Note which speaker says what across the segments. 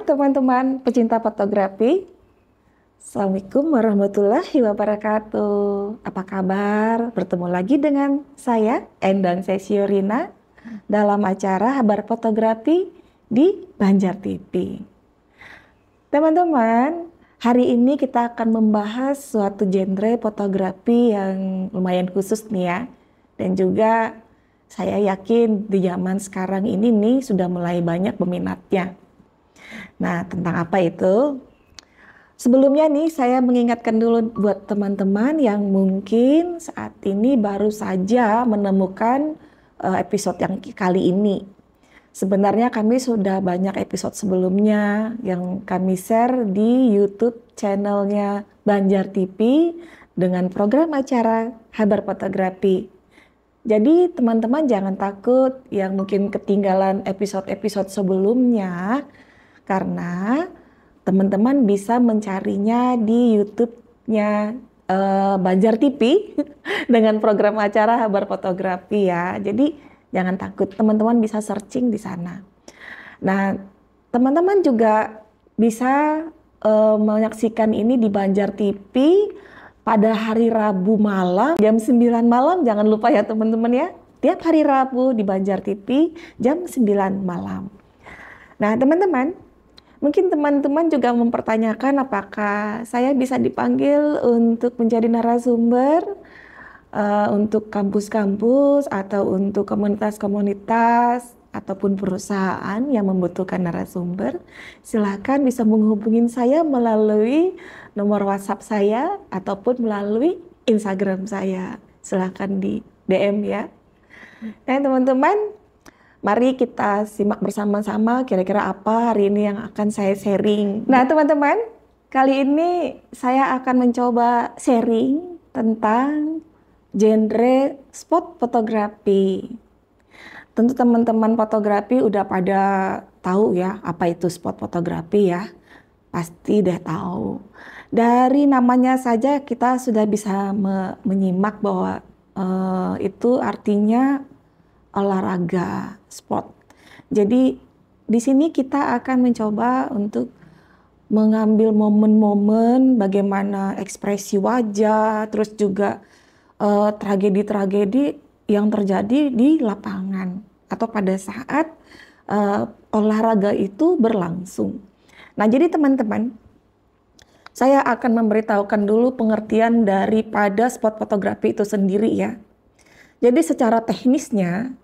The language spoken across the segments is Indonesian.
Speaker 1: teman-teman pecinta fotografi. Assalamualaikum warahmatullahi wabarakatuh. Apa kabar? Bertemu lagi dengan saya, Endang Sesiorina, dalam acara Kabar Fotografi di Banjar TV. Teman-teman, hari ini kita akan membahas suatu genre fotografi yang lumayan khusus nih ya. Dan juga saya yakin di zaman sekarang ini nih sudah mulai banyak peminatnya. Nah, tentang apa itu? Sebelumnya nih saya mengingatkan dulu buat teman-teman yang mungkin saat ini baru saja menemukan episode yang kali ini. Sebenarnya kami sudah banyak episode sebelumnya yang kami share di YouTube channelnya Banjar TV dengan program acara Kabar Fotografi. Jadi teman-teman jangan takut yang mungkin ketinggalan episode-episode sebelumnya, karena teman-teman bisa mencarinya di YouTube-nya Banjar TV dengan program acara Kabar Fotografi ya. Jadi jangan takut, teman-teman bisa searching di sana. Nah, teman-teman juga bisa menyaksikan ini di Banjar TV pada hari Rabu malam jam 9 malam. Jangan lupa ya teman-teman ya. Tiap hari Rabu di Banjar TV jam 9 malam. Nah, teman-teman, mungkin teman-teman juga mempertanyakan apakah saya bisa dipanggil untuk menjadi narasumber untuk kampus-kampus atau untuk komunitas-komunitas ataupun perusahaan yang membutuhkan narasumber. Silakan bisa menghubungi saya melalui nomor WhatsApp saya ataupun melalui Instagram saya. Silakan di DM ya. Nah teman-teman, mari kita simak bersama-sama kira-kira apa hari ini yang akan saya sharing. Nah teman-teman, kali ini saya akan mencoba sharing tentang genre spot fotografi. Tentu teman-teman fotografi udah pada tahu ya apa itu spot fotografi ya. Pasti udah tahu. Dari namanya saja kita sudah bisa menyimak bahwa itu artinya olahraga sport. Jadi di sini kita akan mencoba untuk mengambil momen-momen bagaimana ekspresi wajah, terus juga tragedi-tragedi yang terjadi di lapangan atau pada saat olahraga itu berlangsung. Nah, jadi teman-teman, saya akan memberitahukan dulu pengertian daripada spot fotografi itu sendiri ya. Jadi secara teknisnya,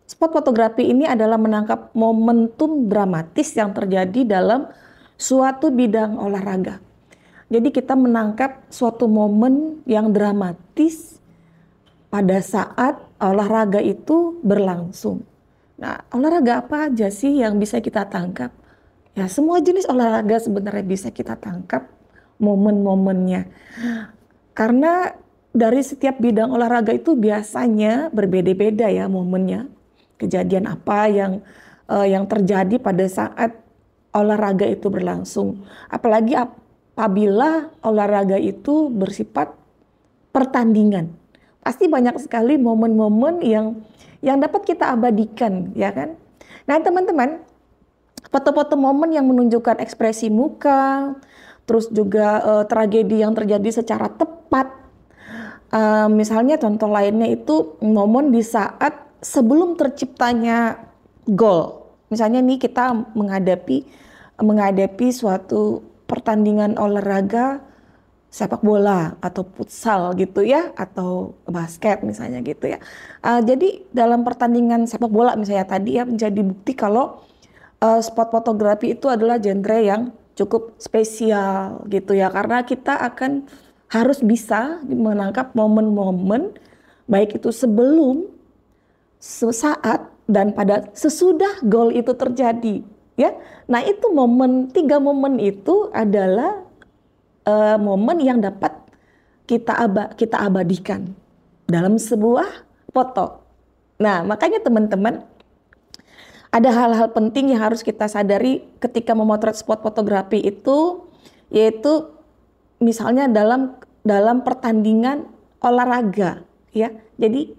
Speaker 1: spot fotografi ini adalah menangkap momentum dramatis yang terjadi dalam suatu bidang olahraga. Jadi kita menangkap suatu momen yang dramatis pada saat olahraga itu berlangsung. Nah, olahraga apa aja sih yang bisa kita tangkap? Ya, semua jenis olahraga sebenarnya bisa kita tangkap momen-momennya. Karena dari setiap bidang olahraga itu biasanya berbeda-beda ya momennya. Kejadian apa yang terjadi pada saat olahraga itu berlangsung. Apalagi apabila olahraga itu bersifat pertandingan. Pasti banyak sekali momen-momen yang dapat kita abadikan, ya kan? Nah, teman-teman, foto-foto momen yang menunjukkan ekspresi muka, terus juga tragedi yang terjadi secara tepat. Misalnya contoh lainnya itu momen di saat sebelum terciptanya gol. Misalnya nih kita menghadapi suatu pertandingan olahraga sepak bola atau futsal gitu ya, atau basket misalnya gitu ya. Jadi dalam pertandingan sepak bola misalnya tadi ya, menjadi bukti kalau spot fotografi itu adalah genre yang cukup spesial gitu ya, karena kita akan harus bisa menangkap momen-momen baik itu sebelum, sesaat, dan pada sesudah gol itu terjadi ya. Nah itu tiga momen itu adalah momen yang dapat kita abadikan dalam sebuah foto. Nah makanya teman-teman, ada hal-hal penting yang harus kita sadari ketika memotret spot fotografi itu, yaitu misalnya dalam pertandingan olahraga ya. Jadi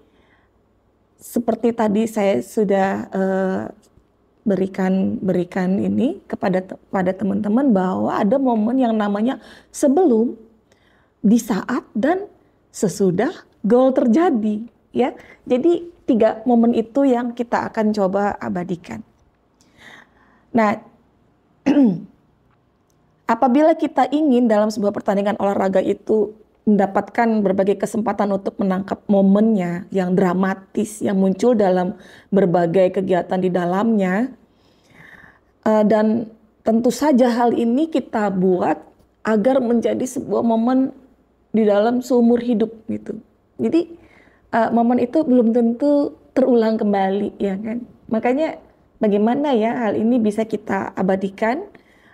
Speaker 1: seperti tadi saya sudah berikan ini kepada teman-teman bahwa ada momen yang namanya sebelum, di saat, dan sesudah goal terjadi, ya. Jadi 3 momen itu yang kita akan coba abadikan. Nah, apabila kita ingin dalam sebuah pertandingan olahraga itu mendapatkan berbagai kesempatan untuk menangkap momennya yang dramatis yang muncul dalam berbagai kegiatan di dalamnya, dan tentu saja hal ini kita buat agar menjadi sebuah momen di dalam seumur hidup gitu. Jadi momen itu belum tentu terulang kembali, ya kan? Makanya bagaimana ya hal ini bisa kita abadikan,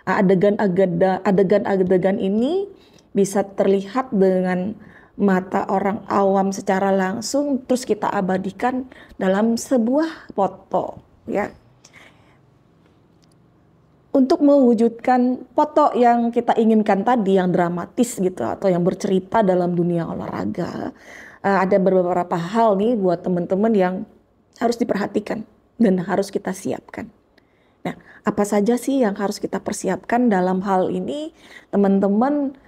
Speaker 1: adegan-adegan ini bisa terlihat dengan mata orang awam secara langsung, terus kita abadikan dalam sebuah foto, ya. Untuk mewujudkan foto yang kita inginkan tadi, yang dramatis gitu, atau yang bercerita dalam dunia olahraga, ada beberapa hal nih buat teman-teman yang harus diperhatikan dan harus kita siapkan. Nah, apa saja sih yang harus kita persiapkan dalam hal ini, teman-teman,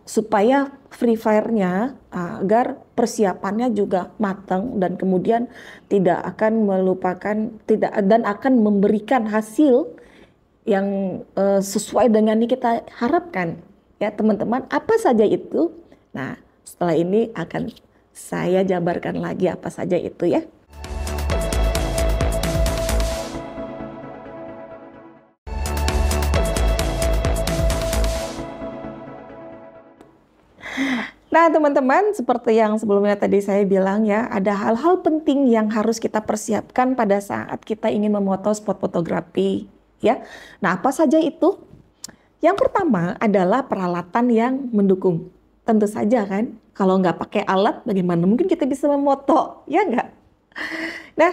Speaker 1: supaya free fire-nya, agar persiapannya juga matang dan kemudian tidak akan dan akan memberikan hasil yang sesuai dengan yang kita harapkan, ya teman-teman. Apa saja itu? Nah, setelah ini akan saya jabarkan lagi apa saja itu, ya. Nah, teman-teman, seperti yang sebelumnya tadi saya bilang, ya, ada hal-hal penting yang harus kita persiapkan pada saat kita ingin memoto spot fotografi, ya. Nah, apa saja itu? Yang pertama adalah peralatan yang mendukung. Tentu saja kan, kalau nggak pakai alat, bagaimana mungkin kita bisa memoto, ya nggak? Nah,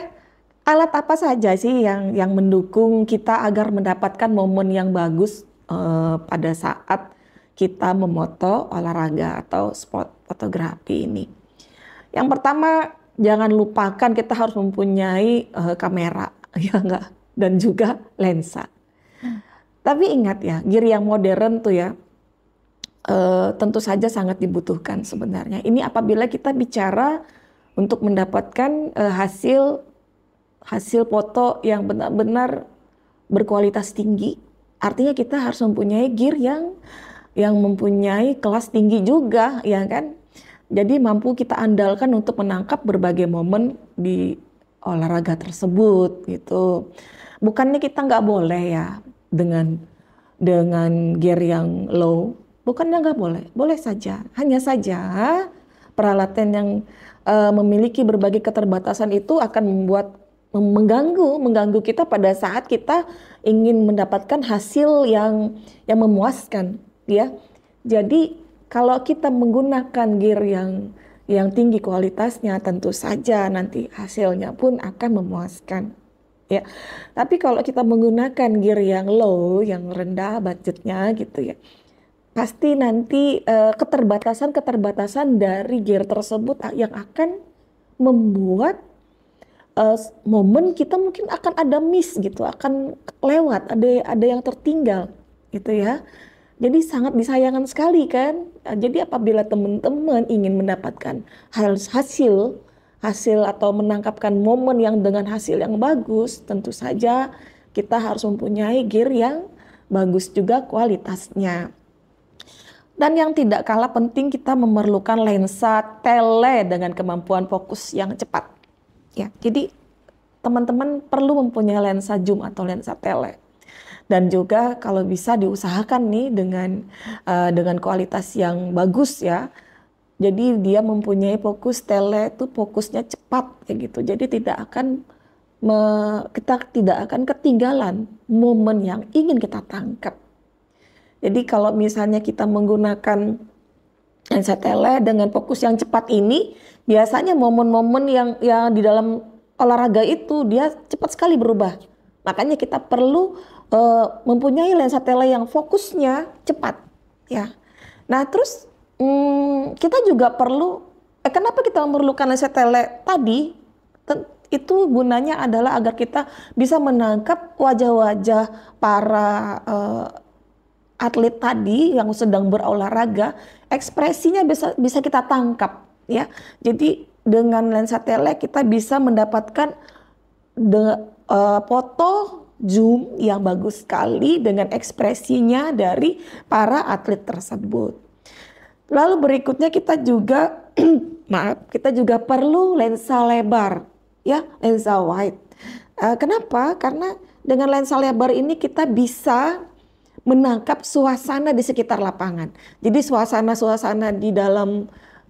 Speaker 1: alat apa saja sih yang mendukung kita agar mendapatkan momen yang bagus pada saat kita memoto olahraga atau spot fotografi ini? Yang pertama, jangan lupakan kita harus mempunyai kamera, ya nggak? Dan juga lensa. Tapi ingat ya, gear yang modern tuh ya, tentu saja sangat dibutuhkan sebenarnya. Ini apabila kita bicara untuk mendapatkan hasil foto yang benar-benar berkualitas tinggi. Artinya kita harus mempunyai gear yang mempunyai kelas tinggi juga, ya kan? Jadi mampu kita andalkan untuk menangkap berbagai momen di olahraga tersebut gitu. Bukannya kita nggak boleh ya dengan gear yang low, bukannya nggak boleh, boleh saja. Hanya saja peralatan yang memiliki berbagai keterbatasan itu akan mengganggu kita pada saat kita ingin mendapatkan hasil yang memuaskan, ya. Jadi kalau kita menggunakan gear yang tinggi kualitasnya, tentu saja nanti hasilnya pun akan memuaskan, ya. Tapi kalau kita menggunakan gear yang low, yang rendah budgetnya gitu ya, pasti nanti keterbatasan dari gear tersebut yang akan membuat momen kita mungkin akan ada miss gitu, akan lewat, ada yang tertinggal gitu ya. Jadi sangat disayangkan sekali kan. Jadi apabila teman-teman ingin mendapatkan hasil atau menangkapkan momen yang dengan hasil yang bagus, tentu saja kita harus mempunyai gear yang bagus juga kualitasnya. Dan yang tidak kalah penting, kita memerlukan lensa tele dengan kemampuan fokus yang cepat. Ya, jadi teman-teman perlu mempunyai lensa zoom atau lensa tele. Dan juga kalau bisa diusahakan nih dengan kualitas yang bagus ya. Jadi dia mempunyai fokus tele itu fokusnya cepat kayak gitu. Jadi kita tidak akan ketinggalan momen yang ingin kita tangkap. Jadi kalau misalnya kita menggunakan lensa tele dengan fokus yang cepat ini, biasanya momen-momen yang di dalam olahraga itu dia cepat sekali berubah. Makanya kita perlu mempunyai lensa tele yang fokusnya cepat, ya. Nah, terus kita juga perlu, kenapa kita memerlukan lensa tele tadi? itu gunanya adalah agar kita bisa menangkap wajah-wajah para atlet tadi yang sedang berolahraga, ekspresinya bisa kita tangkap ya. Jadi dengan lensa tele kita bisa mendapatkan foto zoom yang bagus sekali dengan ekspresinya dari para atlet tersebut. Lalu berikutnya kita juga kita juga perlu lensa lebar ya, lensa wide. Kenapa? Karena dengan lensa lebar ini kita bisa menangkap suasana di sekitar lapangan. Jadi suasana-suasana di dalam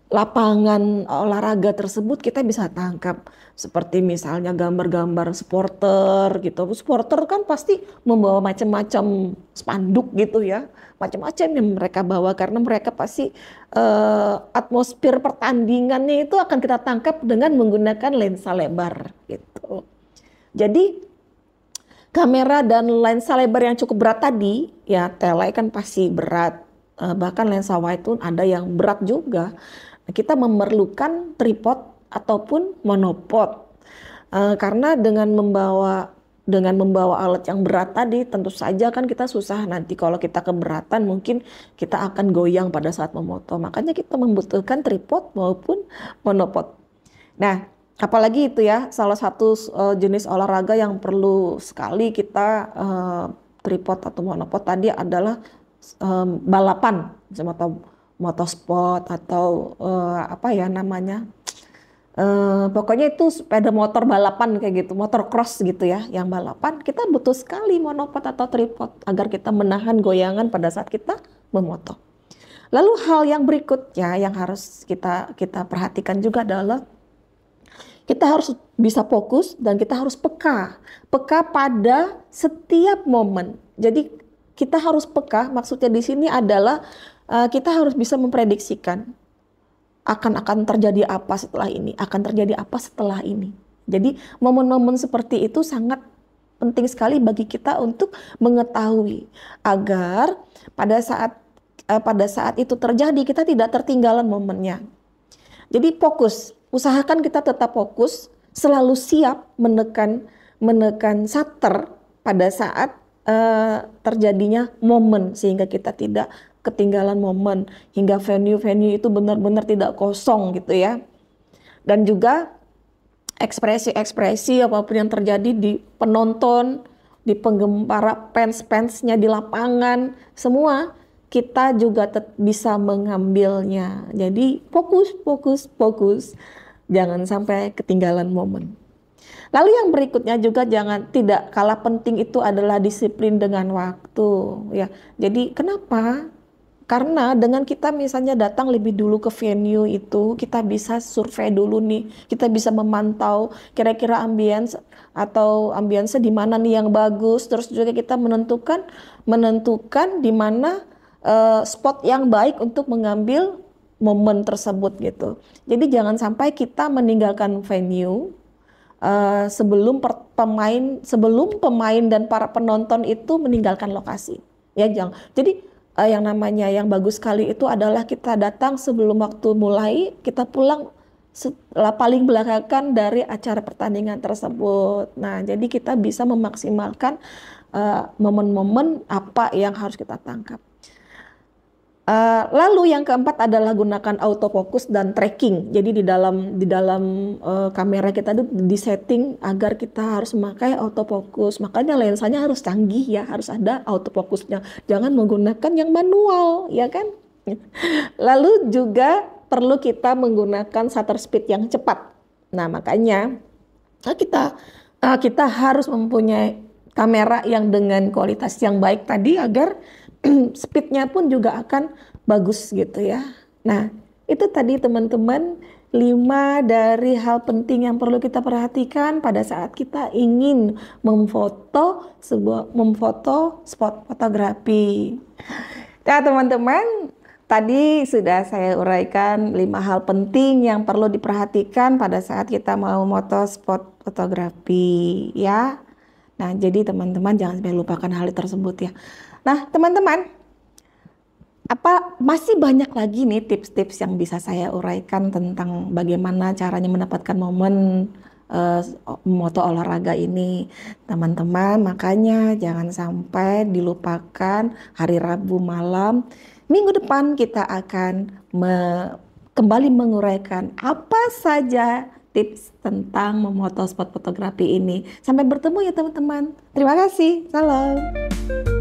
Speaker 1: lapangan olahraga tersebut kita bisa tangkap. Seperti misalnya gambar-gambar supporter gitu. Supporter kan pasti membawa macam-macam spanduk gitu ya. Macam-macam yang mereka bawa karena mereka pasti atmosfer pertandingannya itu akan kita tangkap dengan menggunakan lensa lebar gitu. Jadi kamera dan lensa lebar yang cukup berat tadi, ya tele kan pasti berat, bahkan lensa wide pun ada yang berat juga. Kita memerlukan tripod ataupun monopod, karena dengan membawa alat yang berat tadi, tentu saja kan kita susah nanti kalau kita keberatan mungkin kita akan goyang pada saat memoto. Makanya kita membutuhkan tripod maupun monopod. Nah, apalagi itu ya, salah satu jenis olahraga yang perlu sekali kita tripod atau monopod tadi adalah balapan, atau motorsport atau apa ya namanya, pokoknya itu sepeda motor balapan kayak gitu, motor cross gitu ya, yang balapan kita butuh sekali monopod atau tripod agar kita menahan goyangan pada saat kita memoto. Lalu hal yang berikutnya yang harus kita perhatikan juga adalah kita harus bisa fokus dan kita harus peka pada setiap momen. Jadi kita harus peka, maksudnya di sini adalah kita harus bisa memprediksikan akan terjadi apa setelah ini, akan terjadi apa setelah ini. Jadi momen-momen seperti itu sangat penting sekali bagi kita untuk mengetahui agar pada saat itu terjadi kita tidak tertinggalan momennya. Jadi fokus. Usahakan kita tetap fokus, selalu siap menekan shutter pada saat terjadinya momen sehingga kita tidak ketinggalan momen hingga venue itu benar-benar tidak kosong gitu ya. Dan juga ekspresi apapun yang terjadi di penonton, di penggemar fans-fansnya di lapangan, semua kita juga bisa mengambilnya. Jadi fokus. Jangan sampai ketinggalan momen. Lalu yang berikutnya juga tidak kalah penting itu adalah disiplin dengan waktu ya. Jadi kenapa? Karena dengan kita misalnya datang lebih dulu ke venue itu, kita bisa survei dulu nih, kita bisa memantau kira-kira ambience di mana nih yang bagus, terus juga kita menentukan di mana spot yang baik untuk mengambil momen tersebut gitu. Jadi jangan sampai kita meninggalkan venue sebelum pemain dan para penonton itu meninggalkan lokasi. Ya jangan. Jadi yang namanya yang bagus sekali itu adalah kita datang sebelum waktu mulai, kita pulang setelah paling belakangan dari acara pertandingan tersebut. Nah, jadi kita bisa memaksimalkan momen-momen apa yang harus kita tangkap. Lalu yang keempat adalah gunakan autofocus dan tracking. Jadi di dalam kamera kita itu disetting agar kita harus memakai autofocus. Makanya lensanya harus canggih ya, harus ada autofocusnya. Jangan menggunakan yang manual, ya kan? Lalu juga perlu kita menggunakan shutter speed yang cepat. Nah, makanya kita harus mempunyai kamera yang dengan kualitas yang baik tadi agar speednya pun juga akan bagus gitu ya. Nah, itu tadi teman-teman 5 dari hal penting yang perlu kita perhatikan pada saat kita ingin memfoto spot fotografi. Nah, teman-teman, tadi sudah saya uraikan 5 hal penting yang perlu diperhatikan pada saat kita mau foto spot fotografi ya. Nah, jadi teman-teman jangan sampai lupakan hal tersebut ya. Nah, teman-teman, masih banyak lagi nih tips-tips yang bisa saya uraikan tentang bagaimana caranya mendapatkan momen eh, moto olahraga ini. Teman-teman, makanya jangan sampai dilupakan hari Rabu malam. Minggu depan kita akan kembali menguraikan apa saja tips tentang memoto spot fotografi ini. Sampai bertemu ya teman-teman. Terima kasih. Salam.